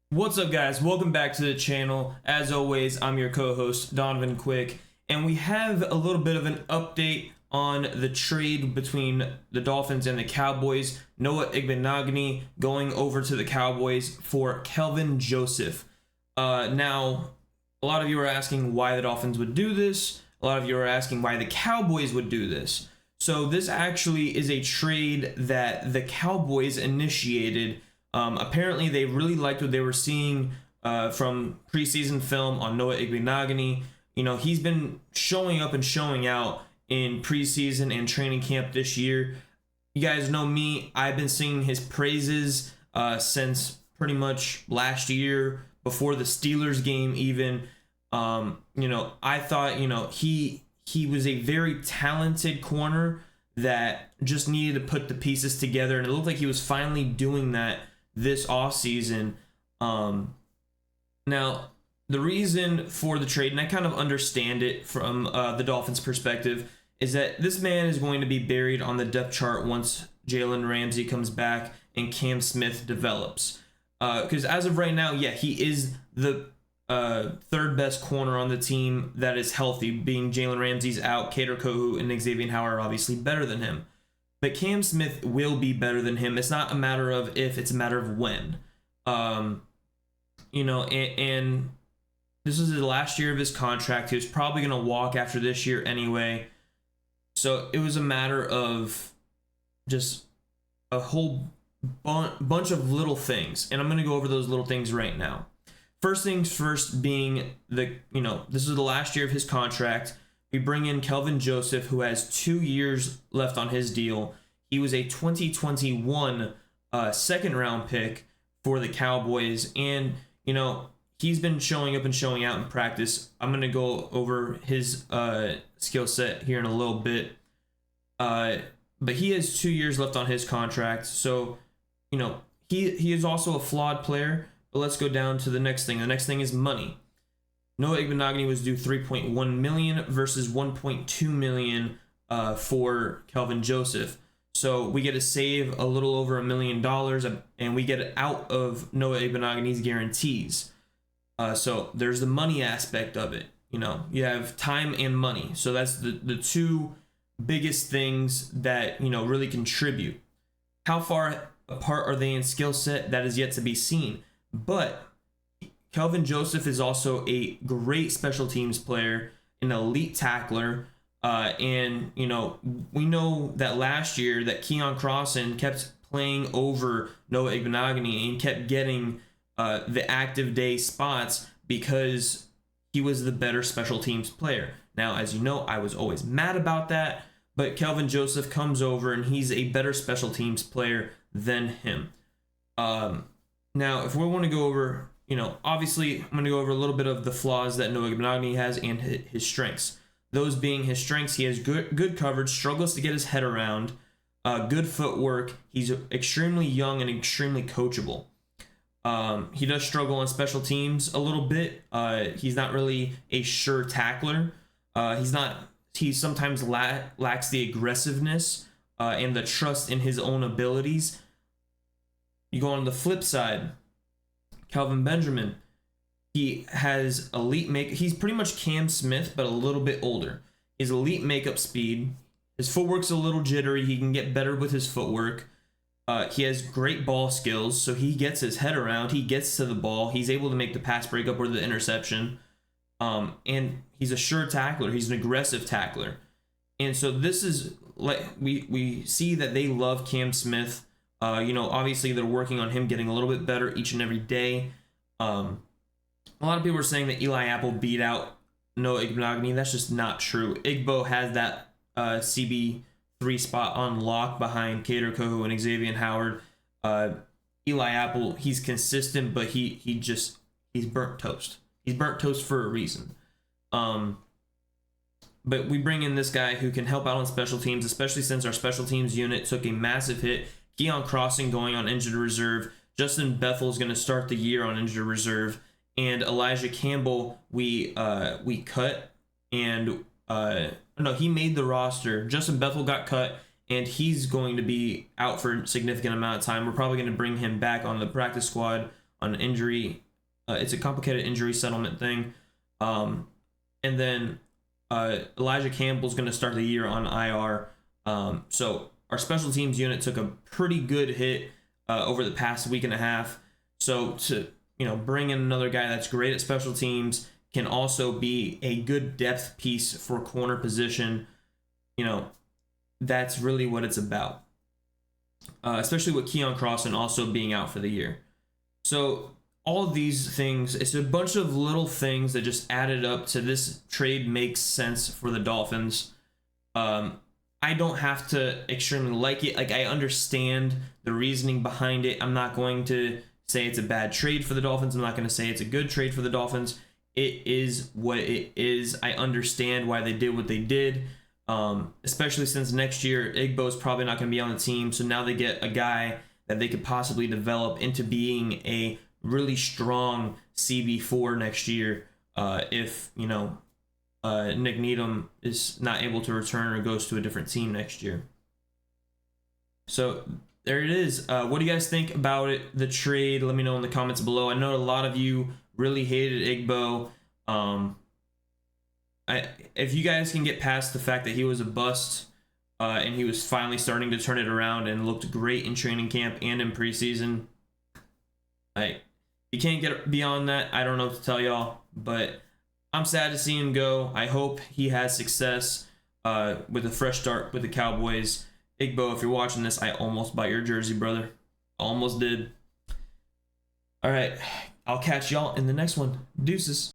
What's up, guys? Welcome back to the channel. As always, I'm your co-host Donovan Quick, and we have a little bit of an update on the trade between the Dolphins and the Cowboys. Noah Igbinoghene going over to the Cowboys for Kelvin Joseph. Now, a lot of you are asking why the Dolphins would do this. A lot of you are asking why the Cowboys would do this. So this actually is a trade that the Cowboys initiated. Apparently, they really liked what they were seeing from preseason film on Noah Igbinoghene. You know, he's been showing up and showing out in preseason and training camp this year. You guys know me. I've been singing his praises since pretty much last year, before the Steelers game even. I thought, he was a very talented corner that just needed to put the pieces together, and it looked like he was finally doing that this offseason. Now, the reason for the trade, and I kind of understand it from the Dolphins' perspective, is that this man is going to be buried on the depth chart once Jalen Ramsey comes back and Cam Smith develops. Because as of right now, yeah, he is the third best corner on the team that is healthy, being Jalen Ramsey's out, Kader Kohu and Xavier Howard are obviously better than him. But Cam Smith will be better than him. It's not a matter of if, it's a matter of when. And this is the last year of his contract. He was probably going to walk after this year anyway. So it was a matter of just a whole bunch of little things. And I'm going to go over those little things right now. First things first being this is the last year of his contract. We bring in Kelvin Joseph, who has 2 years left on his deal. He was a 2021 second round pick for the Cowboys. And, he's been showing up and showing out in practice. I'm going to go over his skill set here in a little bit. But he has 2 years left on his contract. So, he is also a flawed player. But let's go down to the next thing. The next thing is money. Noah Igbinoghene was due $3.1 million versus $1.2 million for Kelvin Joseph. So we get to save a little over $1 million, and we get out of Noah Igbinoghene's guarantees. So there's the money aspect of it. You have time and money. So that's the two biggest things that really contribute. How far apart are they in skill set? That is yet to be seen. But Kelvin Joseph is also a great special teams player, an elite tackler, and we know that last year that Keon Crossan kept playing over Noah Igbinoghene and kept getting the active day spots because he was the better special teams player. Now, as you know, I was always mad about that, but Kelvin Joseph comes over and he's a better special teams player than him. Now, if we want to go over, obviously I'm going to go over a little bit of the flaws that Noah Igbinoghene has and his strengths. Those being his strengths, he has good coverage, struggles to get his head around, good footwork. He's extremely young and extremely coachable. He does struggle on special teams a little bit. He's not really a sure tackler. He sometimes lacks the aggressiveness and the trust in his own abilities. You go on the flip side, Kelvin Benjamin. He has elite He's pretty much Cam Smith, but a little bit older. His elite makeup speed. His footwork's a little jittery. He can get better with his footwork. He has great ball skills, so he gets his head around. He gets to the ball. He's able to make the pass breakup or the interception. And he's a sure tackler. He's an aggressive tackler. And so this is like we see that they love Cam Smith. Obviously they're working on him getting a little bit better each and every day. A lot of people are saying that Eli Apple beat out Noah Igbinoghene. That's just not true. Igbo has that CB3 spot on lock behind Kader Kohu and Xavier Howard. Eli Apple, he's consistent, but he's burnt toast. He's burnt toast for a reason. But we bring in this guy who can help out on special teams, especially since our special teams unit took a massive hit. Keon Crossan going on injured reserve. Justin Bethel is going to start the year on injured reserve. And Elijah Campbell, we cut, and he made the roster. Justin Bethel got cut, and he's going to be out for a significant amount of time. We're probably going to bring him back on the practice squad on injury. It's a complicated injury settlement thing. And then Elijah Campbell's going to start the year on IR. So our special teams unit took a pretty good hit over the past week and a half. So to bring in another guy that's great at special teams, can also be a good depth piece for corner position. That's really what it's about. Especially with Keon Crossan also being out for the year. So all of these things, it's a bunch of little things that just added up to this trade makes sense for the Dolphins. I don't have to extremely like it. Like, I understand the reasoning behind it. I'm not going to say it's a bad trade for the Dolphins. I'm not going to say it's a good trade for the Dolphins. It is what it is. I understand why they did what they did, especially since next year Igbo's probably not going to be on the team. So now they get a guy that they could possibly develop into being a really strong CB4 next year if, Nick Needham is not able to return or goes to a different team next year. So there it is. What do you guys think about it, the trade? Let me know in the comments below. I know a lot of you really hated Igbo. If you guys can get past the fact that he was a bust and he was finally starting to turn it around and looked great in training camp and in preseason, you can't get beyond that. I don't know what to tell y'all, but I'm sad to see him go. I hope he has success with a fresh start with the Cowboys. Igbo, if you're watching this, I almost bought your jersey, brother. Almost did. All right. I'll catch y'all in the next one. Deuces.